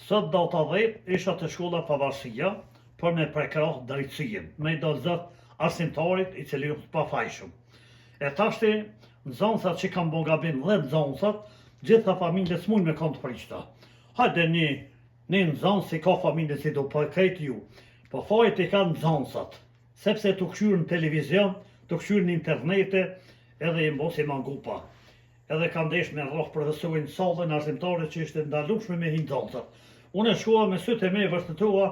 Sot data 10 isha të shkolla Pavarësia për me prekrah drejtësien, me i dalëzat arsimtarit i cili është pafajshëm. E tashti, nxënësat që kam bo gabim dhe nxënësat, gjitha familjes mund me kanë të prishta. Hajde një nxënës si ka familje si do për krejt ju, po fajt i ka nxënësat, sepse të këshyrë në televizion, të këshyrë në internete, edhe i mbosi mangupa. Edhe ka ndesh me rroh profesorin sallën arsimtare që ishte ndalueshme me nxënësat. Unë shkova me sytë e me vërtetua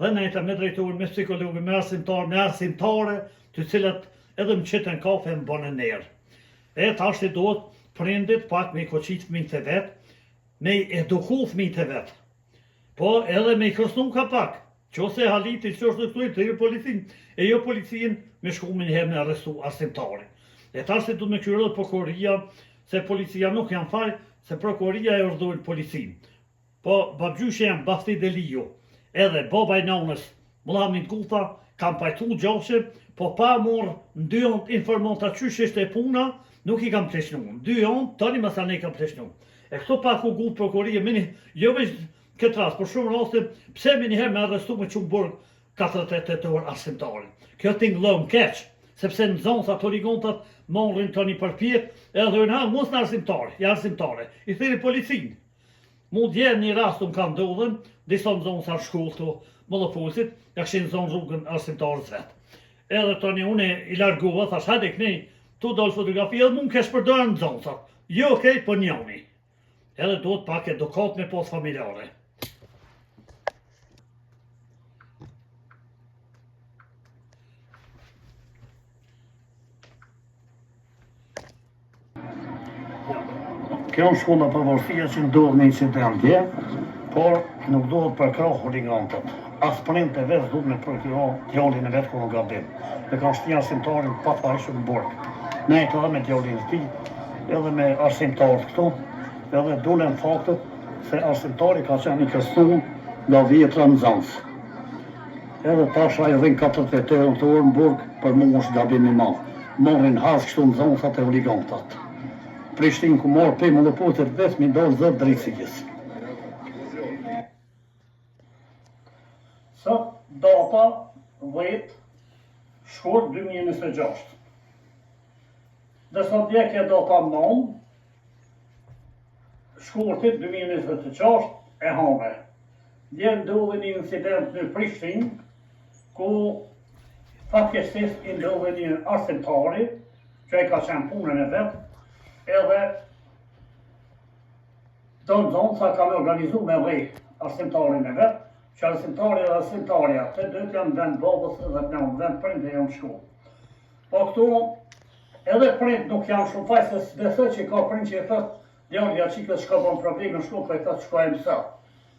dhe nejta me drejtuar me psikologë, me arsimtare, të cilat edhe më qitën kafe më bënë nërë. E tashti duhet prindit pak me i koqit fëmijët e vetë, me i eduku fëmijët e vetë. Po edhe me i kërstun ka pak, qose haliti që është të të jo policin, e jo policin me shku me njëherë me arrestu arsimtare. E tashti duhet me kyrët prokuroria, se policia nuk janë faj, se prokuroria e urdhëroi policin. Po babgjyshe janë Bafti Deliju, edhe baba i nanës Muhamit Guta, kam pajtu gjashe, po pa morë në 2 janë informata qysh ishte e puna, nuk i kam pleshnu. 2 janë, tani mësa ne i kam pleshnu. E këto pak u gutë prokuroria, jo veç këtë rast, por shumë raste, pse me njëherë me arrestu me qumë burg 48 orë arsimtare. Kjo t'ingëllon keq, sepse në zonë sa të rigontat morën të një përpjet, edhe në mos në arsimtare, i thiri policinë. Mu djerë një rast më kanë ndodhen, disa në zonë sa shkullë të Mollopolsit, ja këshin zonë rrugën arsimtarës vetë. Edhe të një une i largova, thash hajde kënej, tu dollë fotografi, edhe mu më kesh përdojnë në zonë, sa. Jo, okej, për njoni. Edhe duhet pak edukat me pos familjare. Kjo është shkolla Pavarësia që ndodhë një incidentje, por nuk duhet përkrah huligantët. As prind e vetë duhet me përkrah djallin e vetë kërë në gabim. Dhe ka shtia arsimtarin pa fajshëm në burg. Ne e të dhe me djallin e ti, edhe me arsimtarët këtu, edhe dulen faktët se arsimtari ka qenë i kërstun nga vjetra në zanës. Edhe tasha i dhin 48 orë në burg për mu është gabim i madhë. Morrin has kështu në zanësat e huligantët. Prishtinë ku morë për Mollopolsit vetë mi dojë zë drejtësijës. Sot data 10 shkurt 2026. Dhe sot djekje data 9 shkurtit 2026 e hame. Dje ndodhe një incident në Prishtinë ku fatkesisht i ndodhe një arsimtari që e ka qenë punën e vetë, edhe do në zonë sa kam organizu me vej arsimtarin e vetë, që arsimtari dhe arsimtarja, të dytë janë vend babës dhe në vend prind e janë shku. Po këtu, edhe prind nuk janë shumë faj, se besoj që ka prind që e thët, djallja qikës shka bon probleme në shku, për e thët shka e mësa.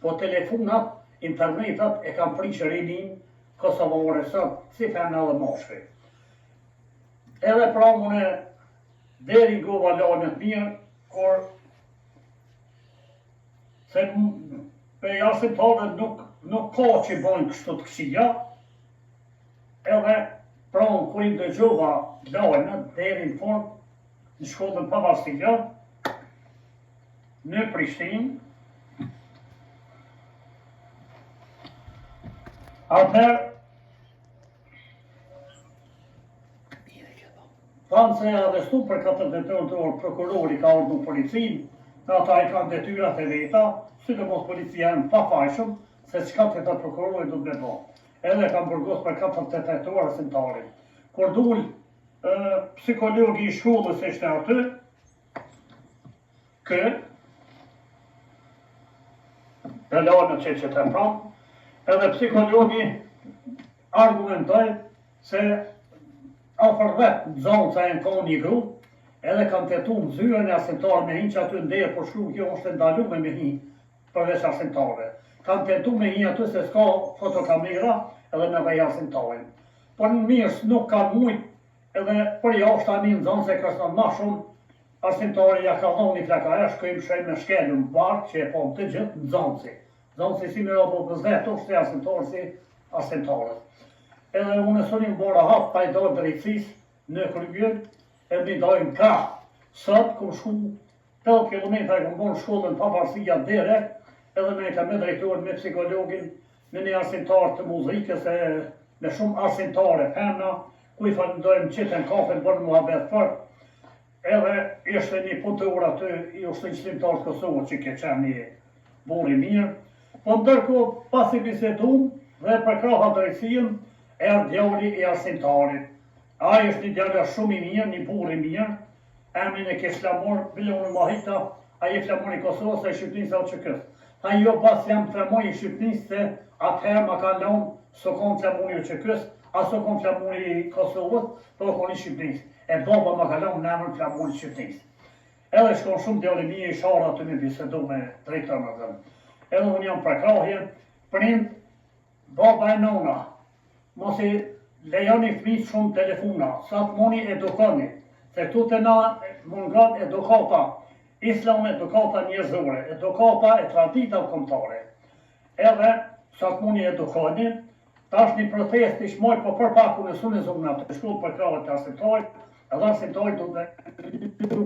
Po telefonat, internetat e kam prind që rinin, Kosovore sot, si femne dhe moshkri. Edhe pra mune, deri gova lanet mirë, kur se për arsimtarët nuk ka që bojnë kështu të kësia, edhe pranë kur i dëgjova lanet deri në fund në shkollën Pavarësia në Prishtinë, atëherë thanë se e arrestu për 48 orë prokurori ka urdhëruar policinë, dhe ata i kanë detyrat e veta, sidomos policia janë pa fajshëm, se çka të ta prokurori do të bëjë. Edhe kanë burgos për 48 orë arsimtarin. Kur dul psikologi i shkollës ishte aty, e lanë që të pranë, edhe psikologi argumentoj se afer vetë në zonë sa e në ka një grupë, edhe kam tetu në zyren e arsimtarë me hinë që aty ndërë, por shkru kjo është ndalume me hinë përveç arsimtarëve. Kam tetu me hinë aty se s'ka fotokamera edhe me vej arsimtarën. Por në mirës nuk kanë mujtë, edhe për jashtë tani në zonë se kërësën ma shumë, arsimtarë ja ka dhonë një flakare, shkojmë shrej me shkellu në barë që e po të gjithë në zonësi. Zonësi si me robo për zvetë, është si arsimtarë si arsimtarët. Edhe unë sonim bora hapë pa i dojë drejtësis në krybjën, e mi dojnë ka. Sot ku shku 8 kilometra e kom bon shkollën pavarësia dere, edhe me ka me drejtuar me psikologin, me një arsimtar të muzikës me shumë arsimtare femna, ku i falendojmë qitën kafe në bërë muhabet për, edhe ishte një punëtor aty i ushtriqësimtar të Kosovës që ke qenë një burr i mirë. Po ndërkohë pasi bisedum dhe për kraha drejtësien, erdhi djali i arsimtarit. Ai është një djalë shumë i mirë, një burr i mirë, emrin e ke flamur, bile unë mahita, ai e flamur i Kosovës, ai Shqipnisë atë që kësë. Ai jo pas jam flamur i Shqipnisë se atëherë ma ka lonë së konë flamur i që kësë, a së konë flamur i Kosovës, po konë i Shqipnisë. E baba ma ka lonë në emrin flamur i Shqipnisë. Edhe shkon shumë djali mi i shara të me bisedu me drejtër më dhëmë. Edhe unë jam prekrahje, prind, baba e nona, mos i lejoni fëmijët shumë telefona, sa të moni edukoni, se këtu të na mungat edukata, islam edukata njerëzore, edukata e tradita kombëtare. Edhe sa të moni edukoni, tash një protest i shmoj, po për paku në sunë e zonë atë, shkull për kravet të arsimtojt, edhe arsimtojt du të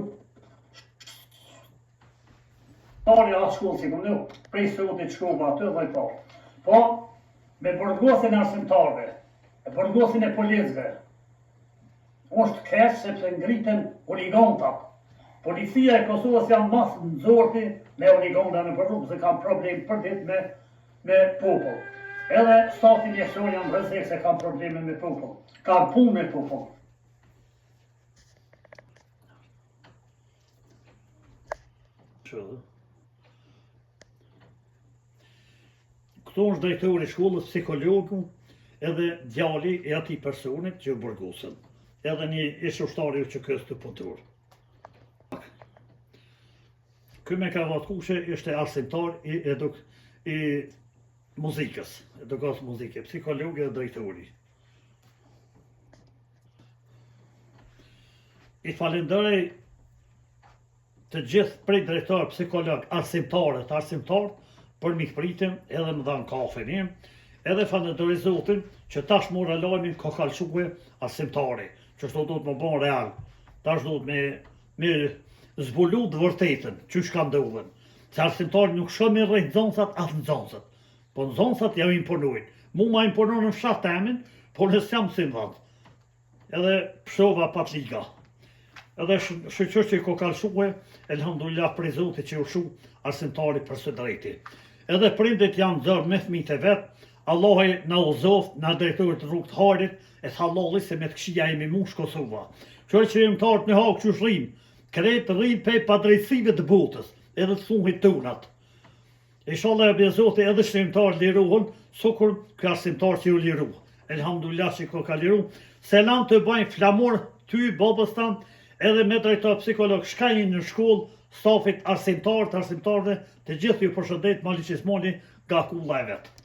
Tari atë shkullë si këmë nuk, prej sotit shkullë aty dhe i parë. Po, me bërgosin e arsimtarve, e bërgosin e policëve, është kesh sepse ngritën huligantat. Policia e Kosovës janë mas në zorti me huliganda në përrugë, se kam problem për dit me popull. Edhe stati njësor janë vëzek se kam probleme me popull, kam punë me popull. Këto është drejtori i shkollës, psikologu, edhe djali e atij personit që bërgosën, edhe një ish ushtari që kësë të punëtor. Ky me kravat kushe ishte arsimtar i muzikës, edukas muzike, psikologi dhe drejtori. I falenderoj të gjithë prej drejtor, psikolog, arsimtar, për mikpritin edhe më dhanë kafeni, edhe falenderoj Zotin që tash mora lajmin ka kalque arsimtari, që shto do të më bon real, tash do të me zbulu të vërtetën, që shka ndodhen, se arsimtari nuk shumë i rejtë zonësat atë në zonësat, po në zonësat jam imponujnë, mu ma imponuar në fshat temin, po nësë jam si në dhëndë, edhe pëshova pat liga. Edhe shqyqër që i ko kalque, elhamdulillah prej Zotit që u shu arsimtari për së drejti. Edhe prindit janë dërë me fëmijët e vetë, Allahi na uzoft, na drejtojt rrugë të harit, e thallalli se me të këshia jemi mush Kosova. Qërë që jemi tartë në hakë që shrim, kretë rrim pe pa drejtsive të botës, edhe të thunhit tunat. Inshallah e Zotit edhe shrimtar lirohen, sukur kë arsimtar që ju liru. Elhamdulillah që ko ka liru. Selam të bëjnë flamur ty, babës tanë, edhe me drejtor psikolog shkajnë në shkollë, stafit arsimtarve, të gjithë ju përshëndet Mali Qismoni nga kulla e vetë.